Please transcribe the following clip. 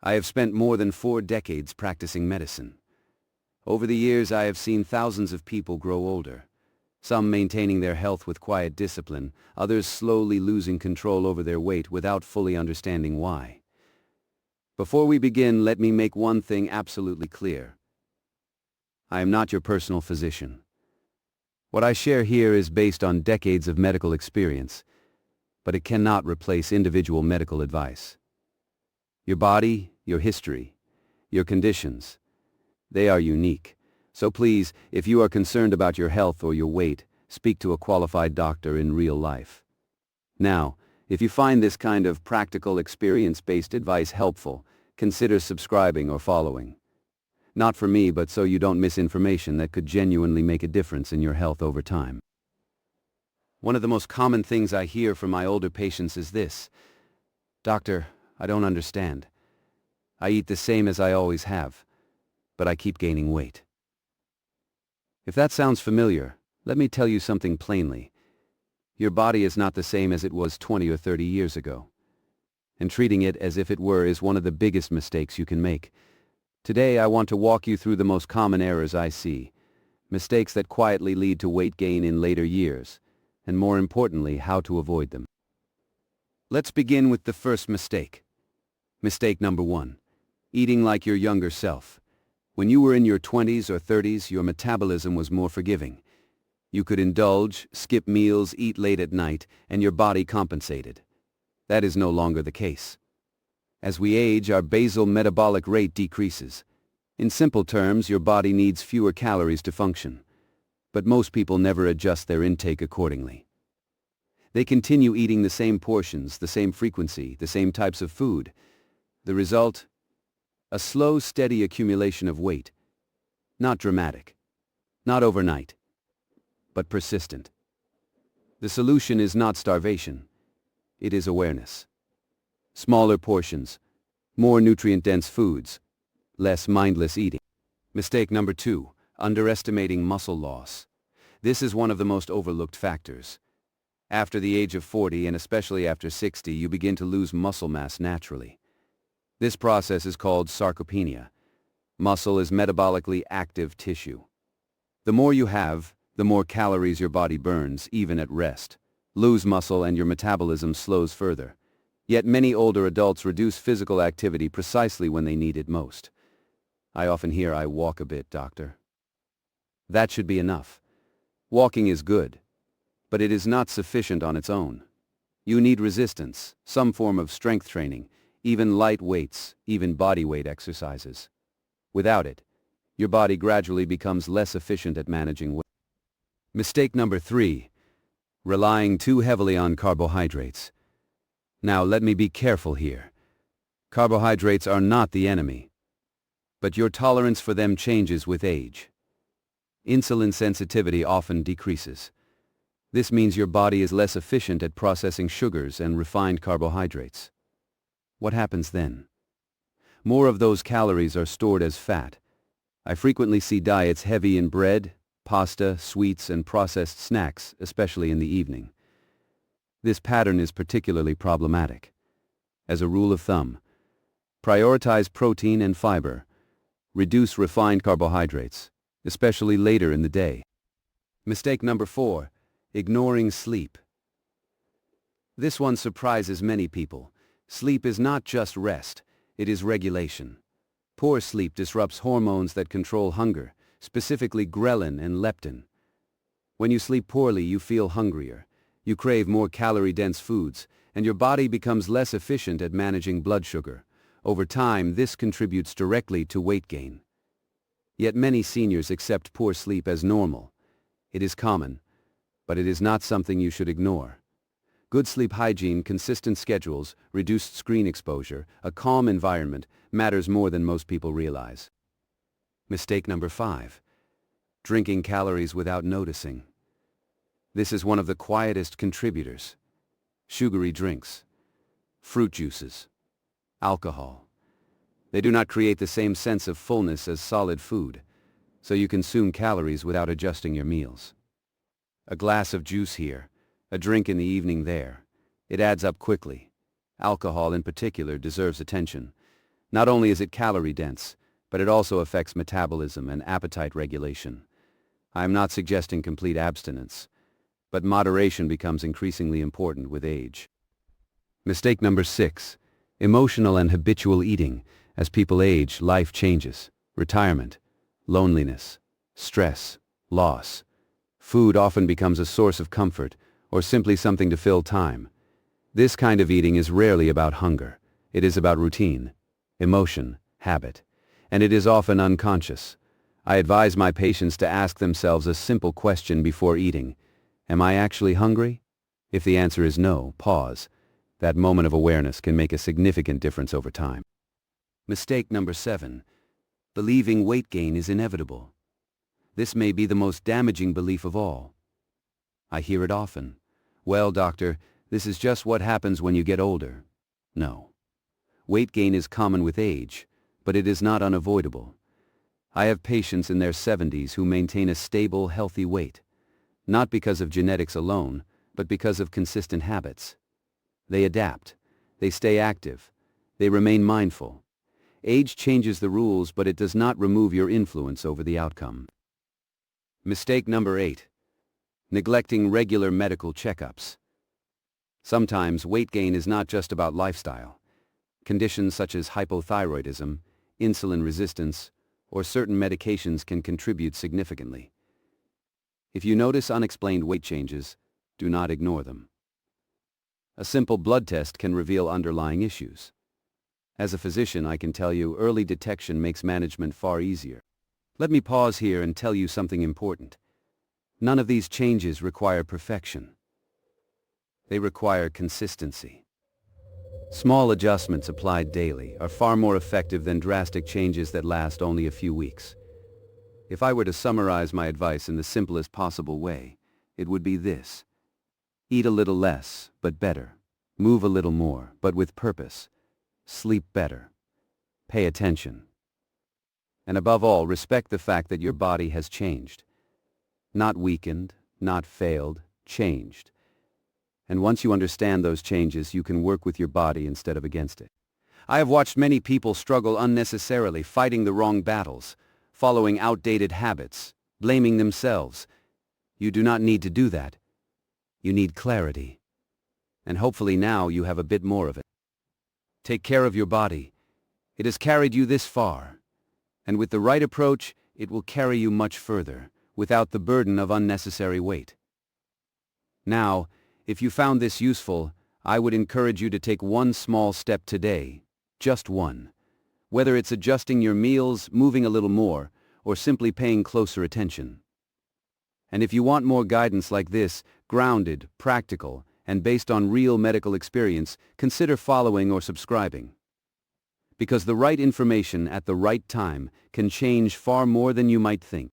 I have spent more than 4 decades practicing medicine. Over the years, I have seen thousands of people grow older, some maintaining their health with quiet discipline, others slowly losing control over their weight without fully understanding why. Before we begin, let me make one thing absolutely clear. I am not your personal physician. What I share here is based on decades of medical experience, but it cannot replace individual medical advice. Your body, your history, your conditions, they are unique. So please, if you are concerned about your health or your weight, speak to a qualified doctor in real life. Now, if you find this kind of practical, experience-based advice helpful, consider subscribing or following. Not for me, but so you don't miss information that could genuinely make a difference in your health over time. One of the most common things I hear from my older patients is this: "Doctor, I don't understand. I eat the same as I always have, but I keep gaining weight." If that sounds familiar, let me tell you something plainly. Your body is not the same as it was 20 or 30 years ago. And treating it as if it were is one of the biggest mistakes you can make. Today I want to walk you through the most common errors I see, mistakes that quietly lead to weight gain in later years, and more importantly, how to avoid them. Let's begin with the first mistake. Mistake number 1. Eating like your younger self. When you were in your 20s or 30s, your metabolism was more forgiving. You could indulge, skip meals, eat late at night, and your body compensated. That is no longer the case. As we age, our basal metabolic rate decreases. In simple terms, your body needs fewer calories to function. But most people never adjust their intake accordingly. They continue eating the same portions, the same frequency, the same types of food. The result? A slow, steady accumulation of weight. Not dramatic. Not overnight. But persistent. The solution is not starvation. It is awareness. Smaller portions. More nutrient-dense foods. Less mindless eating. Mistake number 2. Underestimating muscle loss. This is one of the most overlooked factors. After the age of 40, and especially after 60, you begin to lose muscle mass naturally. This process is called sarcopenia. Muscle is metabolically active tissue. The more you have, the more calories your body burns, even at rest. Lose muscle and your metabolism slows further. Yet many older adults reduce physical activity precisely when they need it most. I often hear, "I walk a bit, doctor." That should be enough. Walking is good, but it is not sufficient on its own. You need resistance, some form of strength training, even light weights, even body weight exercises. Without it, your body gradually becomes less efficient at managing weight. Mistake number 3. Relying too heavily on carbohydrates. Now let me be careful here. Carbohydrates are not the enemy, but your tolerance for them changes with age. Insulin sensitivity often decreases. This means your body is less efficient at processing sugars and refined carbohydrates. What happens then? More of those calories are stored as fat. I frequently see diets heavy in bread, pasta, sweets, and processed snacks, especially in the evening. This pattern is particularly problematic. As a rule of thumb, prioritize protein and fiber. Reduce refined carbohydrates, especially later in the day. Mistake number 4. Ignoring sleep. This one surprises many people. Sleep is not just rest, it is regulation. Poor sleep disrupts hormones that control hunger, specifically ghrelin and leptin. When you sleep poorly, you feel hungrier. You crave more calorie-dense foods, and your body becomes less efficient at managing blood sugar. Over time, this contributes directly to weight gain. Yet many seniors accept poor sleep as normal. It is common, but it is not something you should ignore. Good sleep hygiene, consistent schedules, reduced screen exposure, a calm environment matters more than most people realize. Mistake number 5. Drinking calories without noticing. This is one of the quietest contributors. Sugary drinks, fruit juices, alcohol. They do not create the same sense of fullness as solid food, so you consume calories without adjusting your meals. A glass of juice here, a drink in the evening there. It adds up quickly. Alcohol in particular deserves attention. Not only is it calorie-dense, but it also affects metabolism and appetite regulation. I am not suggesting complete abstinence, but moderation becomes increasingly important with age. Mistake number 6. Emotional and habitual eating. As people age, life changes. Retirement, loneliness, stress, loss. Food often becomes a source of comfort, or simply something to fill time. This kind of eating is rarely about hunger. It is about routine, emotion, habit, and it is often unconscious. I advise my patients to ask themselves a simple question before eating. Am I actually hungry? If the answer is no, pause. That moment of awareness can make a significant difference over time. Mistake number 7. Believing weight gain is inevitable. This may be the most damaging belief of all. I hear it often. Well, doctor, this is just what happens when you get older. No. Weight gain is common with age, but it is not unavoidable. I have patients in their 70s who maintain a stable, healthy weight, not because of genetics alone, but because of consistent habits. They adapt. They stay active. They remain mindful. Age changes the rules, but it does not remove your influence over the outcome. Mistake number 8. Neglecting regular medical checkups. Sometimes weight gain is not just about lifestyle. Conditions such as hypothyroidism, insulin resistance, or certain medications can contribute significantly. If you notice unexplained weight changes, do not ignore them. A simple blood test can reveal underlying issues. As a physician, I can tell you early detection makes management far easier. Let me pause here and tell you something important. None of these changes require perfection. They require consistency. Small adjustments applied daily are far more effective than drastic changes that last only a few weeks. If I were to summarize my advice in the simplest possible way, it would be this. Eat a little less, but better. Move a little more, but with purpose. Sleep better. Pay attention. And above all, respect the fact that your body has changed. Not weakened, not failed, changed. And once you understand those changes, you can work with your body instead of against it. I have watched many people struggle unnecessarily, fighting the wrong battles, following outdated habits, blaming themselves. You do not need to do that. You need clarity. And hopefully now you have a bit more of it. Take care of your body. It has carried you this far. And with the right approach, it will carry you much further, without the burden of unnecessary weight. Now, if you found this useful, I would encourage you to take one small step today, just one. Whether it's adjusting your meals, moving a little more, or simply paying closer attention. And if you want more guidance like this, grounded, practical, and based on real medical experience, consider following or subscribing. Because the right information at the right time can change far more than you might think.